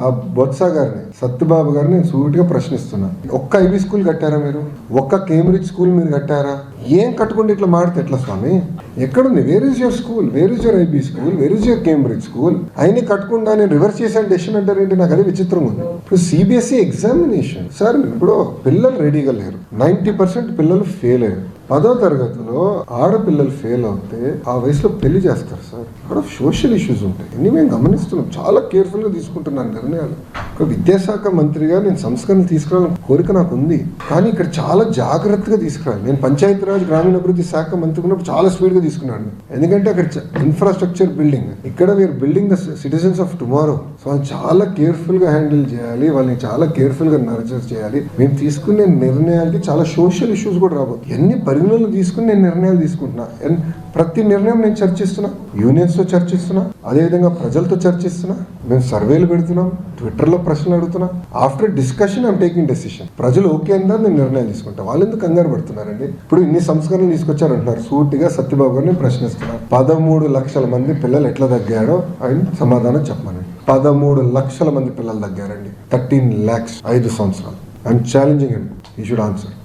ఆ బొత్స గారిని, సత్యబాబు గారిని నేను సూటిగా ప్రశ్నిస్తున్నా. ఒక్క ఐబీ స్కూల్ కట్టారా మీరు? ఒక్క కేంబ్రిడ్జ్ స్కూల్ మీరు కట్టారా? ఏం కట్టుకుంటే ఇట్లా మాడితే ఎట్లా స్వామి? ఎక్కడుంది? Where is your school? Where is your IB school? Where is your Cambridge school? అయినా కట్టకుండా నేను రివర్స్ చేశాను డెసిషన్ అంటారేంటి? నాకు అదే విచిత్రంగా ఉంది. ఇప్పుడు సిబిఎస్ఈ ఎగ్జామినేషన్ సార్, ఇప్పుడు పిల్లలు రెడీగా లేరు. 90% పిల్లలు ఫెయిల్ అయ్యారు. 10వ తరగతిలో ఆడపిల్లలు ఫెయిల్ అవుతే ఆ వయసులో పెళ్లి చేస్తారు సార్. అక్కడ సోషల్ ఇష్యూస్ ఉంటాయి. ఇన్ని మేము గమనిస్తున్నాం. చాలా కేర్ఫుల్గా తీసుకుంటున్నాను నిర్ణయాలు. ఒక విద్యాశాఖ మంత్రిగా నేను సంస్కరణలు తీసుకురావాలని కోరిక నాకు ఉంది. కానీ ఇక్కడ చాలా జాగ్రత్తగా తీసుకురాలి. నేను పంచాయతీరాజ్ గ్రామీణాభివృద్ధి శాఖ మంత్రి ఉన్నప్పుడు చాలా స్పీడ్గా తీసుకున్నాను. ఎందుకంటే అక్కడ ఇన్ఫ్రాస్ట్రక్చర్ బిల్డింగ్, ఇక్కడ we're building the citizens of tomorrow. So అది చాలా కేర్ఫుల్గా హ్యాండిల్ చేయాలి. వాళ్ళని చాలా కేర్ఫుల్గా నర్చర్ చేయాలి. మేము తీసుకునే నిర్ణయాలకి చాలా సోషల్ ఇష్యూస్ కూడా రాబోతుంది. ఎన్ని పరిగణనలు తీసుకుని నేను నిర్ణయాలు తీసుకుంటున్నా. ప్రతి నిర్ణయం నేను చర్చిస్తున్నా, యూనియన్స్తో చర్చిస్తున్నా, అదేవిధంగా ప్రజలతో చర్చిస్తున్నా. మేము సర్వేలు పెడుతున్నాం, ట్విట్టర్లో ప్రశ్నలు అడుగుతున్నా. After discussion I'm taking decision. ప్రజలు ఓకే అందా నేను నిర్ణయాలు తీసుకుంటా. వాళ్ళు ఎందుకు కంగారు పడుతున్నారండి? ఇప్పుడు ఇన్ని సంస్కరణలు తీసుకొచ్చారంటున్నారు. సూటిగా సత్యబాబు గారిని ప్రశ్నిస్తున్నారు. 13 లక్షల మంది పిల్లలు ఎట్లా తగ్గారో ఆయన సమాధానం చెప్పమని. 13 లక్షల మంది పిల్లలు తగ్గారండి. 13 lakhs 5 సంవత్సరాలు. I'm challenging him. He should answer.